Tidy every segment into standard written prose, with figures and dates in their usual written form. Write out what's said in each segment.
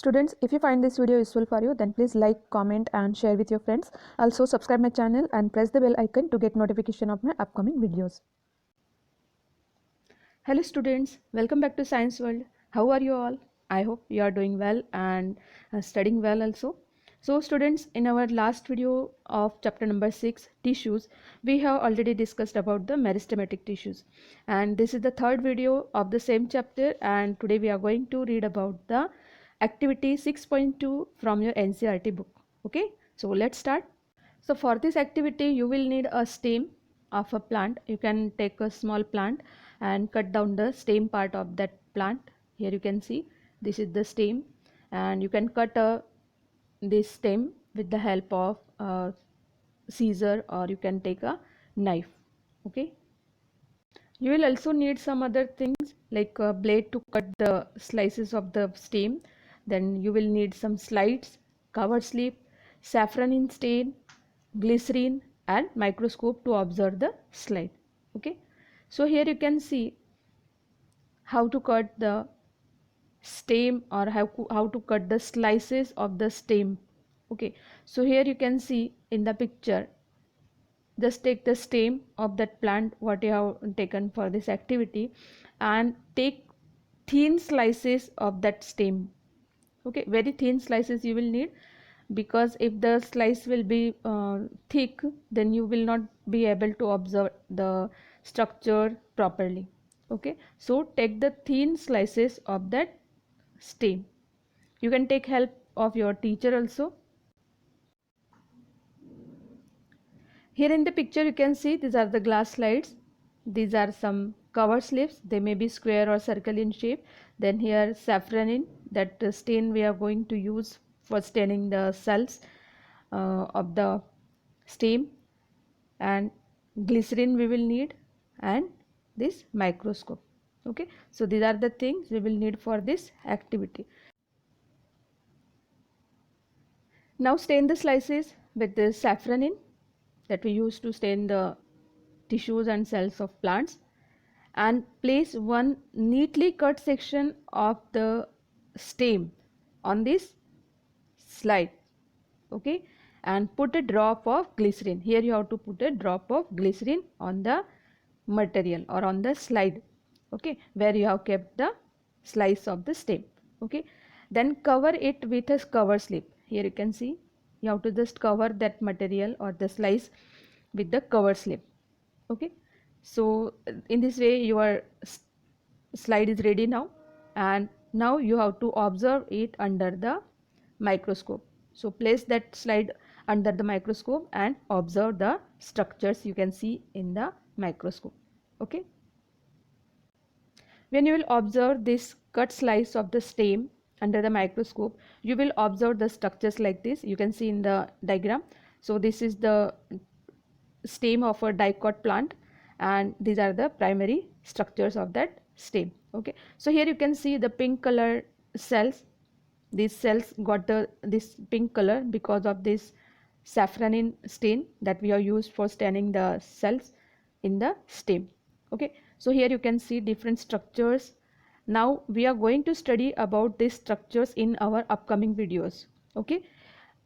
Students, if you find this video useful for you, then please like, comment and share with your friends. Also subscribe my channel and press the bell icon to get notification of my upcoming videos. Hello students, welcome back to Science World. How are you all? I hope you are doing well and studying well also. So students, in our last video of chapter number 6, tissues, we have already discussed about the meristematic tissues. And this is the third video of the same chapter, and today we are going to read about the activity 6.2 from your NCERT book. Okay, so let's start. So for this activity you will need a stem of a plant. You can take a small plant and cut down the stem part of that plant. Here you can see this is the stem, and you can cut this stem with the help of a scissor, or you can take a knife. Okay, you will also need some other things like a blade to cut the slices of the stem. Then you will need some slides, cover slip, saffron stain, glycerin and microscope to observe the slide. Okay, so here you can see how to cut the stem, or how to cut the slices of the stem. Okay, so here you can see in the picture, just take the stem of that plant what you have taken for this activity and take thin slices of that stem. Okay, very thin slices you will need, because if the slice will be thick, then you will not be able to observe the structure properly. Okay, so take the thin slices of that stem. You can take help of your teacher also. Here in the picture you can see these are the glass slides. These are some cover slips. They may be square or circle in shape. Then here saffronin, that stain we are going to use for staining the cells of the stem, and glycerin we will need, and this microscope. Okay, so these are the things we will need for this activity. Now stain the slices with the saffronin that we use to stain the tissues and cells of plants, and place one neatly cut section of the stem on this slide. Okay, and put a drop of glycerin. Here you have to put a drop of glycerin on the material or on the slide. Okay, where you have kept the slice of the stem. Okay, then cover it with a cover slip. Here you can see you have to just cover that material or the slice with the cover slip. Okay, so in this way your slide is ready now, and now you have to observe it under the microscope. So place that slide under the microscope and observe the structures you can see in the microscope. Okay, when you will observe this cut slice of the stem under the microscope, you will observe the structures like this. You can see in the diagram. So this is the stem of a dicot plant, and these are the primary structures of that stem. Okay, so here you can see the pink color cells. These cells got this pink color because of this saffronin stain that we have used for staining the cells in the stem. Okay, so here you can see different structures. Now we are going to study about these structures in our upcoming videos. Okay,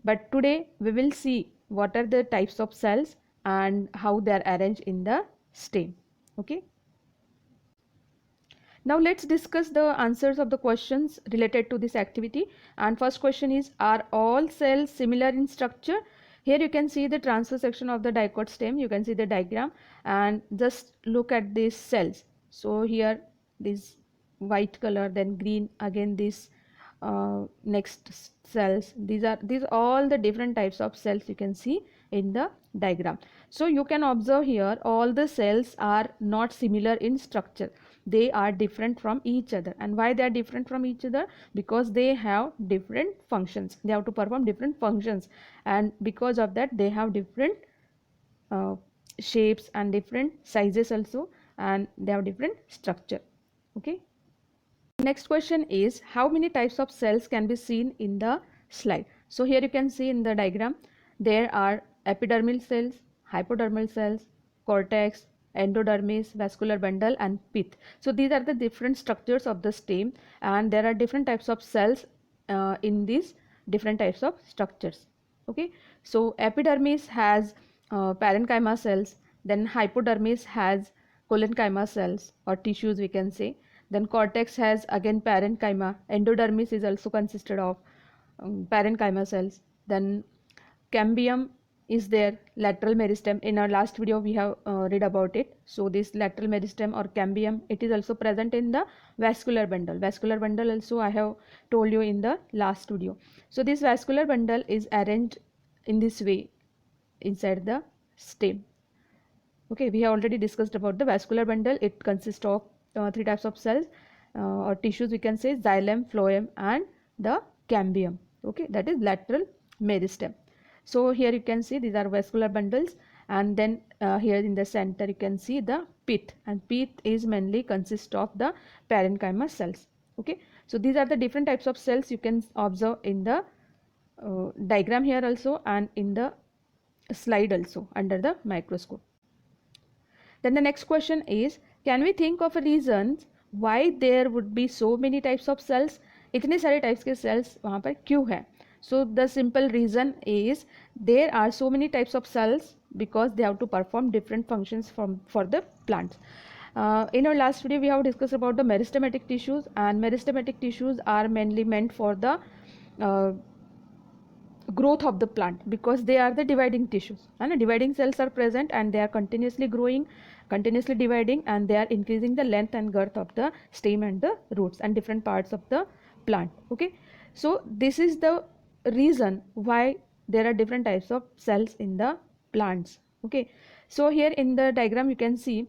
but today we will see what are the types of cells and how they are arranged in the stem. Okay, now let's discuss the answers of the questions related to this activity. And first question is, are all cells similar in structure? Here you can see the transverse section of the dicot stem. You can see the diagram and just look at these cells. So here this white color, then green, again this next cells. These all the different types of cells you can see in the diagram. So you can observe here all the cells are not similar in structure. They are different from each other. And why they are different from each other? Because they have different functions. They have to perform different functions, and because of that they have different shapes and different sizes also, and they have different structure. Okay, next question is, how many types of cells can be seen in the slide? So here you can see in the diagram there are epidermal cells, hypodermal cells, cortex, endodermis, vascular bundle and pith. So these are the different structures of the stem, and there are different types of cells in these different types of structures. Okay, so epidermis has parenchyma cells, then hypodermis has collenchyma cells or tissues we can say, then cortex has again parenchyma, endodermis is also consisted of parenchyma cells, then cambium is there, lateral meristem. In our last video we have read about it. So this lateral meristem or cambium, it is also present in the vascular bundle also I have told you in the last video. So this vascular bundle is arranged in this way inside the stem. Okay, we have already discussed about the vascular bundle. It consists of three types of cells or tissues we can say, xylem, phloem and the cambium. Okay, that is lateral meristem. So here you can see these are vascular bundles, and then here in the center you can see the pith, and pith is mainly consist of the parenchyma cells. Okay, so these are the different types of cells you can observe in the diagram here also and in the slide also under the microscope. Then the next question is, can we think of a reason why there would be so many types of cells? इतने सारे types के cells वहाँ पर क्यों है? So the simple reason is there are so many types of cells because they have to perform different functions for the plants. In our last video we have discussed about the meristematic tissues, and meristematic tissues are mainly meant for the growth of the plant because they are the dividing tissues, and dividing cells are present and they are continuously growing, continuously dividing, and they are increasing the length and girth of the stem and the roots and different parts of the plant. Okay, so this is the reason why there are different types of cells in the plants. Okay, so here in the diagram you can see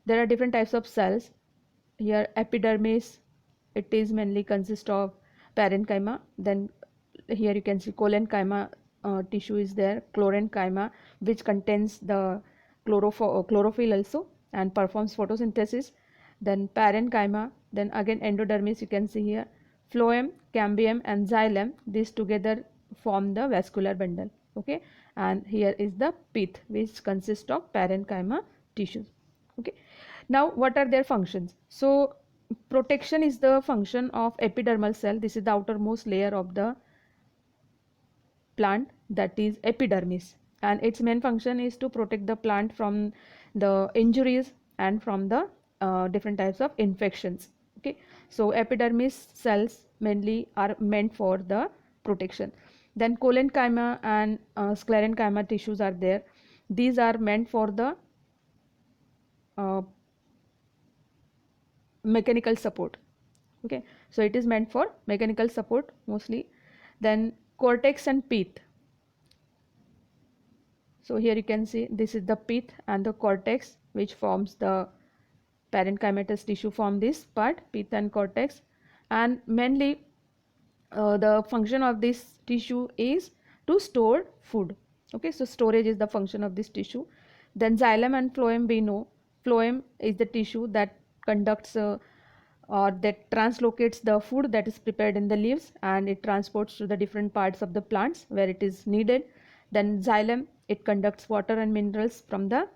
there are different types of cells. Here epidermis, it is mainly consist of parenchyma, then here you can see collenchyma tissue is there, chlorenchyma which contains the chlorophyll also and performs photosynthesis, then parenchyma, then again endodermis you can see here, phloem, cambium and xylem, these together form the vascular bundle. Okay, and here is the pith which consists of parenchyma tissues. Okay, now what are their functions? So protection is the function of epidermal cell. This is the outermost layer of the plant, that is epidermis, and its main function is to protect the plant from the injuries and from the different types of infections. Okay, so epidermis cells mainly are meant for the protection. Then collenchyma and sclerenchyma tissues are there. These are meant for the mechanical support. Okay, so it is meant for mechanical support mostly. Then cortex and pith. So here you can see this is the pith and the cortex which forms the parenchymatous tissue form this part, pith and cortex, and mainly the function of this tissue is to store food. Okay, so storage is the function of this tissue. Then xylem and phloem, we know phloem is the tissue that conducts or that translocates the food that is prepared in the leaves and it transports to the different parts of the plants where it is needed. Then xylem, it conducts water and minerals from the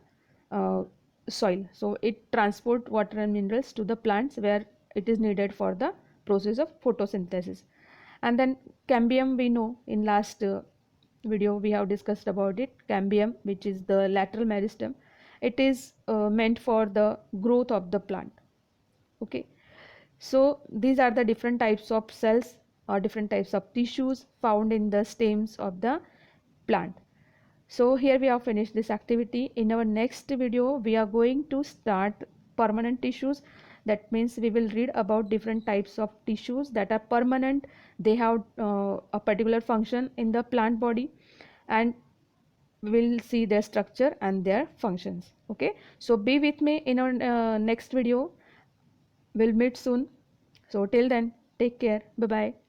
soil, so it transports water and minerals to the plants where it is needed for the process of photosynthesis. And then cambium, we know in last video we have discussed about it. Cambium, which is the lateral meristem, it is meant for the growth of the plant. Okay, so these are the different types of cells or different types of tissues found in the stems of the plant. So here we have finished this activity. In our next video we are going to start permanent tissues. That means we will read about different types of tissues that are permanent. They have a particular function in the plant body, and we'll see their structure and their functions. Okay, so be with me in our next video. We'll meet soon. So till then, take care. Bye bye.